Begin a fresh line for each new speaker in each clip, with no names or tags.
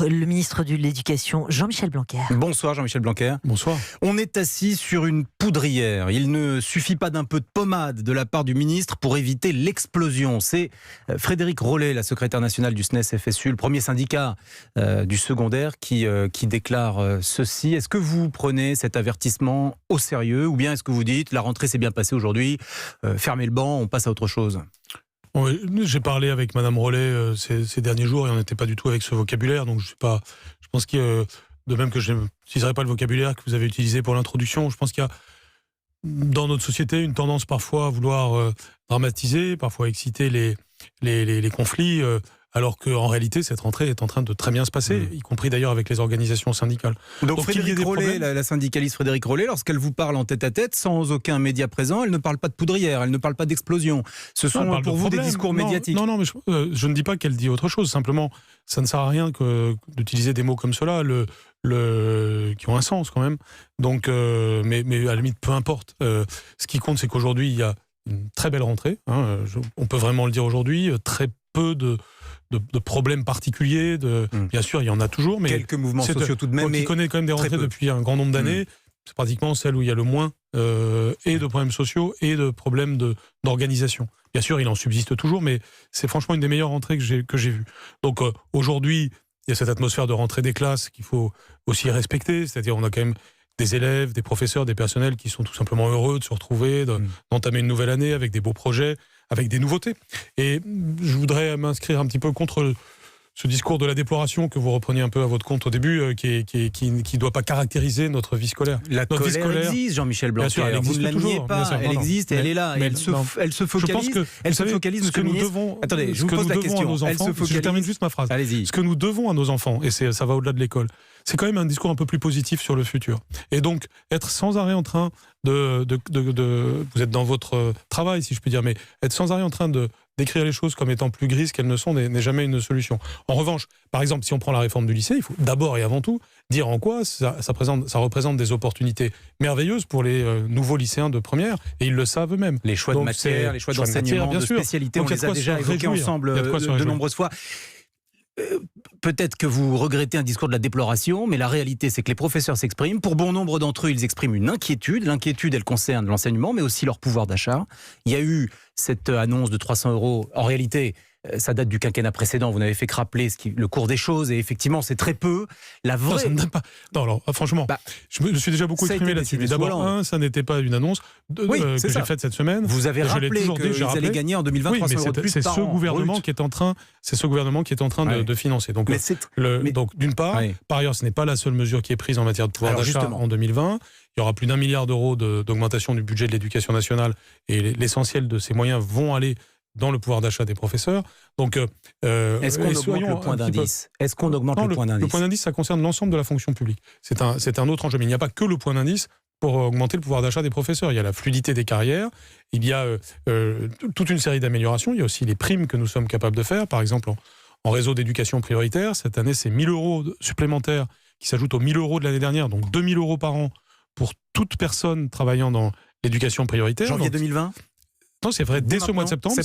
le ministre de l'Éducation, Jean-Michel Blanquer.
Bonsoir Jean-Michel Blanquer.
Bonsoir.
On est assis sur une poudrière. Il ne suffit pas d'un peu de pommade de la part du ministre pour éviter l'explosion. C'est Frédéric Rollet, la secrétaire nationale du SNES-FSU, le premier syndicat du secondaire, qui déclare ceci. Est-ce que vous prenez cet avertissement au sérieux ou bien est-ce que vous dites la rentrée s'est bien passée aujourd'hui, fermez le banc, on passe à autre chose?
Oui, j'ai parlé avec Madame Rollet ces derniers jours et on n'était pas du tout avec ce vocabulaire, donc je pense qu'il y a, de même que je n'utiliserai pas le vocabulaire que vous avez utilisé pour l'introduction, je pense qu'il y a dans notre société une tendance parfois à vouloir dramatiser, parfois exciter les conflits, alors qu'en réalité cette rentrée est en train de très bien se passer, y compris d'ailleurs avec les organisations syndicales.
Donc Frédéric Rollet, la syndicaliste Frédéric Rollet, lorsqu'elle vous parle en tête-à-tête, sans aucun média présent, elle ne parle pas de poudrière, elle ne parle pas d'explosion. Ce sont pour vous des discours médiatiques.
Non, mais je ne dis pas qu'elle dit autre chose, simplement ça ne sert à rien d'utiliser des mots comme cela, qui ont un sens quand même. Donc, mais à la limite, peu importe. Ce qui compte, c'est qu'aujourd'hui, il y a une très belle rentrée. On peut vraiment le dire aujourd'hui. Très peu de problèmes particuliers. Bien sûr, il y en a toujours. Mais
quelques mouvements sociaux tout de même.
Moi qui connais quand même des rentrées depuis un grand nombre d'années, c'est pratiquement celle où il y a le moins et de problèmes sociaux et de problèmes d'organisation. Bien sûr, il en subsiste toujours, mais c'est franchement une des meilleures rentrées que j'ai vues. Donc aujourd'hui, il y a cette atmosphère de rentrée des classes qu'il faut aussi respecter. C'est-à-dire on a quand même des élèves, des professeurs, des personnels qui sont tout simplement heureux de se retrouver, d'entamer une nouvelle année avec des beaux projets, avec des nouveautés. Et je voudrais m'inscrire un petit peu contre ce discours de la déploration que vous repreniez un peu à votre compte au début, qui ne doit pas caractériser notre vie scolaire.
Notre colère scolaire existe, Jean-Michel Blanquer.
Bien sûr, elle existe,
vous ne la niez pas, elle existe et elle est là. Elle se focalise. Elle se focalise.
Ce que nous devons,
attendez, je vous pose la question.
Je termine juste ma phrase.
Allez-y.
Ce que nous devons à nos enfants, et ça va au-delà de l'école, c'est quand même un discours un peu plus positif sur le futur. Et donc, être sans arrêt en train vous êtes dans votre travail, si je puis dire, mais être sans arrêt en train de décrire les choses comme étant plus grises qu'elles ne sont n'est jamais une solution. En revanche, par exemple, si on prend la réforme du lycée, il faut d'abord et avant tout dire en quoi ça représente des opportunités merveilleuses pour les nouveaux lycéens de première, et ils le savent eux-mêmes.
Les choix de matière, les choix d'enseignement, de spécialité, on les a déjà évoqués ensemble de nombreuses fois. Peut-être que vous regrettez un discours de la déploration, mais la réalité, c'est que les professeurs s'expriment. Pour bon nombre d'entre eux, ils expriment une inquiétude. L'inquiétude, elle concerne l'enseignement, mais aussi leur pouvoir d'achat. Il y a eu cette annonce de 300 €. En réalité, ça date du quinquennat précédent. Vous n'avez fait que rappeler le cours des choses, et effectivement, c'est très peu. La vraie...
Non, ça ne date pas. Non, alors, franchement, je me suis déjà beaucoup exprimé là-dessus. D'abord, ça n'était pas une annonce que j'ai faite cette semaine.
Vous avez rappelé qu'ils allaient gagner en 2020 300 € de plus par an.
C'est ce gouvernement qui est en train de financer. Donc, d'une part, par ailleurs, ce n'est pas la seule mesure qui est prise en matière de pouvoir d'achat en 2020. Il y aura plus d'1 milliard d'euros d'augmentation du budget de l'éducation nationale, et l'essentiel de ces moyens vont aller dans le pouvoir d'achat des professeurs. Donc,
est-ce qu'on augmente le point d'indice ? Est-ce qu'on augmente le point d'indice ?
Le point d'indice, ça concerne l'ensemble de la fonction publique. C'est un autre enjeu. Mais il n'y a pas que le point d'indice pour augmenter le pouvoir d'achat des professeurs. Il y a la fluidité des carrières, il y a toute une série d'améliorations. Il y a aussi les primes que nous sommes capables de faire. Par exemple, en réseau d'éducation prioritaire, cette année, c'est 1 000 € supplémentaires qui s'ajoutent aux 1 000 € de l'année dernière, donc 2 000 € par an pour toute personne travaillant dans l'éducation prioritaire.
Janvier 2020 ?
Non, c'est vrai, dès ce mois de septembre.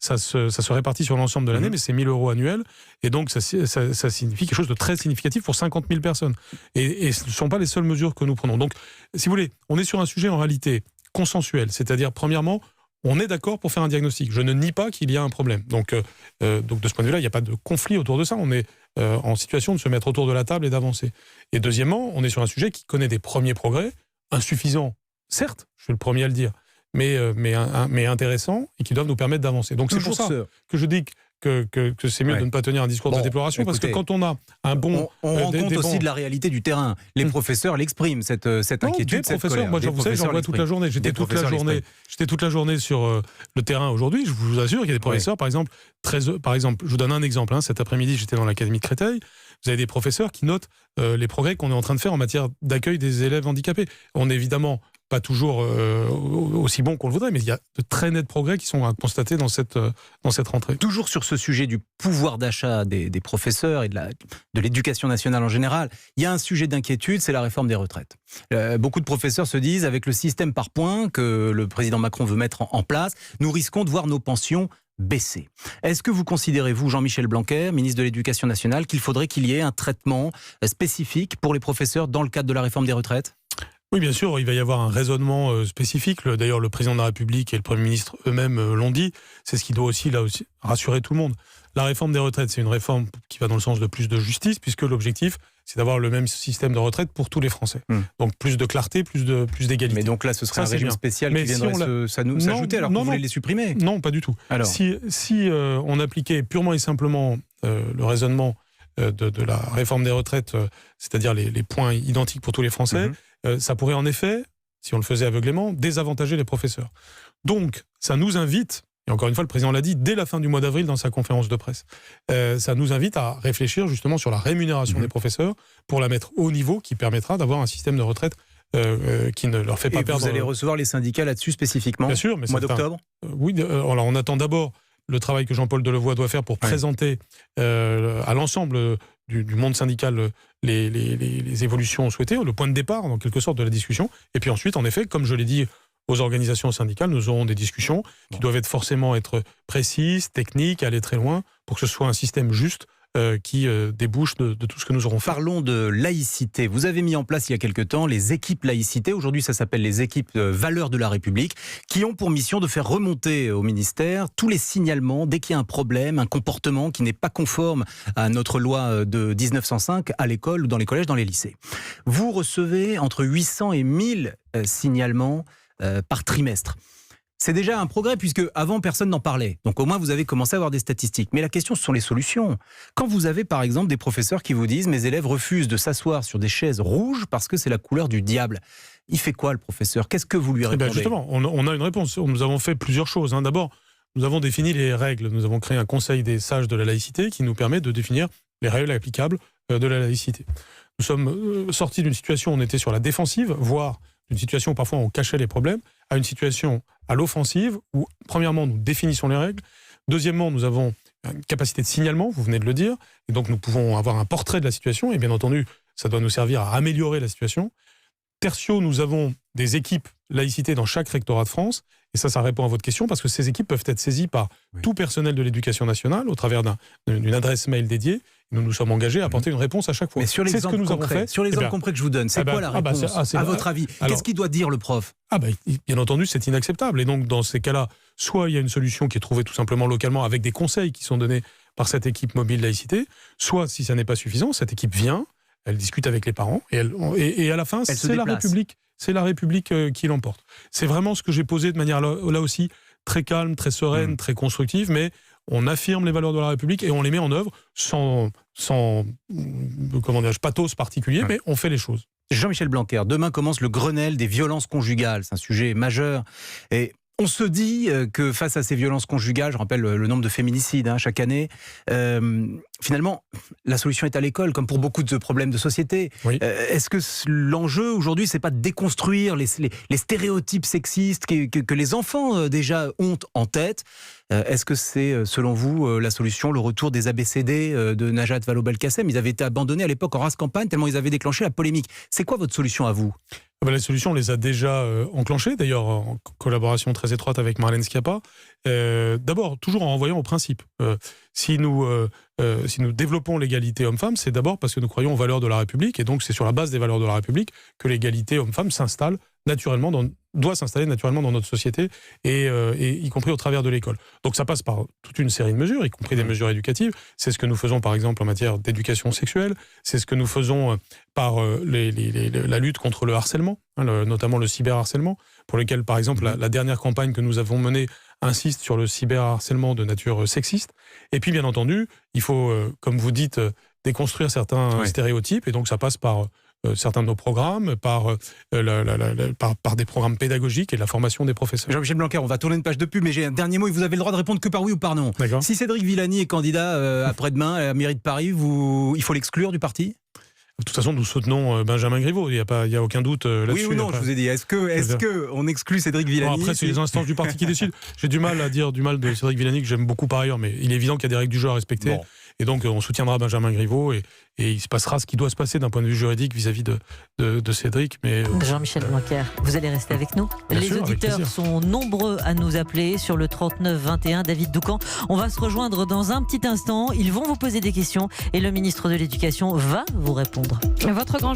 Ça se répartit sur l'ensemble de l'année, mais c'est 1 000 € annuels, et donc ça signifie quelque chose de très significatif pour 50 000 personnes. Et ce ne sont pas les seules mesures que nous prenons. Donc, si vous voulez, on est sur un sujet en réalité consensuel, c'est-à-dire, premièrement, on est d'accord pour faire un diagnostic. Je ne nie pas qu'il y a un problème. Donc de ce point de vue-là, il n'y a pas de conflit autour de ça. On est en situation de se mettre autour de la table et d'avancer. Et deuxièmement, on est sur un sujet qui connaît des premiers progrès, insuffisants, certes, je suis le premier à le dire, mais intéressants, et qui doivent nous permettre d'avancer. Donc c'est pour ça que je dis que c'est mieux de ne pas tenir un discours de déploration, parce que quand on a un bon...
On rend compte aussi de la réalité du terrain. Les professeurs l'expriment, cette inquiétude, cette colère.
Moi, vous savez, j'en vois toute la journée. J'étais toute la journée sur le terrain aujourd'hui. Je vous assure qu'il y a des professeurs, par exemple, je vous donne un exemple. Cet après-midi, j'étais dans l'Académie de Créteil. Vous avez des professeurs qui notent les progrès qu'on est en train de faire en matière d'accueil des élèves handicapés. On n'est évidemment pas toujours aussi bon qu'on le voudrait, mais il y a de très nets progrès qui sont à constater dans cette rentrée.
Toujours sur ce sujet du pouvoir d'achat des professeurs et de l'éducation nationale en général, il y a un sujet d'inquiétude, c'est la réforme des retraites. Beaucoup de professeurs se disent, avec le système par points que le président Macron veut mettre en place, nous risquons de voir nos pensions baisser. Est-ce que vous considérez, vous, Jean-Michel Blanquer, ministre de l'Éducation nationale, qu'il faudrait qu'il y ait un traitement spécifique pour les professeurs dans le cadre de la réforme des retraites ?
Oui, bien sûr, il va y avoir un raisonnement spécifique. D'ailleurs, le président de la République et le Premier ministre eux-mêmes l'ont dit. C'est ce qui doit aussi, là aussi, rassurer tout le monde. La réforme des retraites, c'est une réforme qui va dans le sens de plus de justice, puisque l'objectif, c'est d'avoir le même système de retraite pour tous les Français. Donc plus de clarté, plus d'égalité.
Mais donc là, ce serait un régime spécial qui viendrait s'ajouter alors que vous voulez les supprimer ?
Non, pas du tout. Alors. Si on appliquait purement et simplement le raisonnement de la réforme des retraites, c'est-à-dire les points identiques pour tous les Français, ça pourrait en effet, si on le faisait aveuglément, désavantager les professeurs. Donc, ça nous invite, et encore une fois, le président l'a dit dès la fin du mois d'avril dans sa conférence de presse, ça nous invite à réfléchir justement sur la rémunération des professeurs pour la mettre au niveau qui permettra d'avoir un système de retraite qui ne leur fait pas perdre...
Vous allez recevoir les syndicats là-dessus spécifiquement ?
Bien sûr, mais
au mois d'octobre ?
Oui, alors on attend d'abord le travail que Jean-Paul Delevoye doit faire pour présenter à l'ensemble du monde syndical les évolutions souhaitées, le point de départ, en quelque sorte, de la discussion. Et puis ensuite, en effet, comme je l'ai dit aux organisations syndicales, nous aurons des discussions qui doivent forcément être précises, techniques, aller très loin, pour que ce soit un système juste qui débouche de tout ce que nous aurons fait.
Parlons de laïcité. Vous avez mis en place il y a quelque temps les équipes laïcité. Aujourd'hui, ça s'appelle les équipes valeurs de la République, qui ont pour mission de faire remonter au ministère tous les signalements dès qu'il y a un problème, un comportement qui n'est pas conforme à notre loi de 1905 à l'école ou dans les collèges, dans les lycées. Vous recevez entre 800 et 1000 signalements par trimestre. C'est déjà un progrès puisque avant personne n'en parlait. Donc au moins vous avez commencé à avoir des statistiques. Mais la question, ce sont les solutions. Quand vous avez par exemple des professeurs qui vous disent « mes élèves refusent de s'asseoir sur des chaises rouges parce que c'est la couleur du diable », il fait quoi le professeur ? Qu'est-ce que vous lui répondez ?
Justement, on a une réponse. Nous avons fait plusieurs choses. D'abord, nous avons défini les règles. Nous avons créé un conseil des sages de la laïcité qui nous permet de définir les règles applicables de la laïcité. Nous sommes sortis d'une situation où on était sur la défensive, voire d'une situation où parfois on cachait les problèmes, à une situation à l'offensive où, premièrement, nous définissons les règles. Deuxièmement, nous avons une capacité de signalement, vous venez de le dire, et donc nous pouvons avoir un portrait de la situation, et bien entendu, ça doit nous servir à améliorer la situation. Tertio, nous avons des équipes laïcité dans chaque rectorat de France, et ça répond à votre question, parce que ces équipes peuvent être saisies par tout personnel de l'éducation nationale au travers d'une adresse mail dédiée. Nous nous sommes engagés à apporter une réponse à chaque fois.
Mais sur les exemples concrets que je vous donne, c'est quoi la réponse à votre avis ? Qu'est-ce qu'il doit dire le prof ?
Bien entendu, c'est inacceptable. Et donc, dans ces cas-là, soit il y a une solution qui est trouvée tout simplement localement avec des conseils qui sont donnés par cette équipe mobile laïcité, soit, si ça n'est pas suffisant, cette équipe vient, elle discute avec les parents, et à la fin, c'est la République. C'est la République qui l'emporte. C'est vraiment ce que j'ai posé de manière, là aussi, très calme, très sereine, très constructive, mais on affirme les valeurs de la République et on les met en œuvre sans pathos particulier, mais on fait les choses.
Jean-Michel Blanquer, demain commence le Grenelle des violences conjugales. C'est un sujet majeur. Et on se dit que face à ces violences conjugales, je rappelle le nombre de féminicides chaque année, finalement, la solution est à l'école, comme pour beaucoup de problèmes de société. Oui. Est-ce que l'enjeu aujourd'hui, c'est pas de déconstruire les stéréotypes sexistes que les enfants déjà ont en tête ? Est-ce que c'est, selon vous, la solution, le retour des ABCD de Najat Vallaud-Belkacem ? Ils avaient été abandonnés à l'époque en race campagne, tellement ils avaient déclenché la polémique. C'est quoi votre solution à vous ?
La solution, on les a déjà enclenchées, d'ailleurs en collaboration très étroite avec Marlène Schiappa. D'abord, toujours en renvoyant au principe. Si nous développons l'égalité homme-femme, c'est d'abord parce que nous croyons aux valeurs de la République, et donc c'est sur la base des valeurs de la République que l'égalité homme-femme doit s'installer naturellement dans notre société, et y compris au travers de l'école. Donc ça passe par toute une série de mesures, y compris des mesures éducatives. C'est ce que nous faisons par exemple en matière d'éducation sexuelle, c'est ce que nous faisons par la lutte contre le harcèlement, notamment le cyberharcèlement, pour lequel par exemple la dernière campagne que nous avons menée insiste sur le cyberharcèlement de nature sexiste. Et puis bien entendu, il faut, comme vous dites, déconstruire certains stéréotypes, et donc ça passe par certains de nos programmes, par des programmes pédagogiques et la formation des professeurs.
Jean-Michel Blanquer, on va tourner une page de pub, mais j'ai un dernier mot et vous avez le droit de répondre que par oui ou par non. D'accord. Si Cédric Villani est candidat après-demain à la mairie de Paris, il faut l'exclure du parti ?
De toute façon, nous soutenons Benjamin Griveaux, il n'y a aucun doute là-dessus.
Oui ou non, je vous ai dit, est-ce que on exclut Cédric Villani ?
Après, c'est les instances du parti qui décident. J'ai du mal à dire du mal de Cédric Villani, que j'aime beaucoup par ailleurs, mais il est évident qu'il y a des règles du jeu à respecter. Bon. Et donc, on soutiendra Benjamin Griveaux et il se passera ce qui doit se passer d'un point de vue juridique vis-à-vis de Cédric. Mais
Jean-Michel Blanquer, vous allez rester avec nous. Les auditeurs sont nombreux à nous appeler sur le 39 21. David Doucan, on va se rejoindre dans un petit instant. Ils vont vous poser des questions et le ministre de l'Éducation va vous répondre.
Votre grand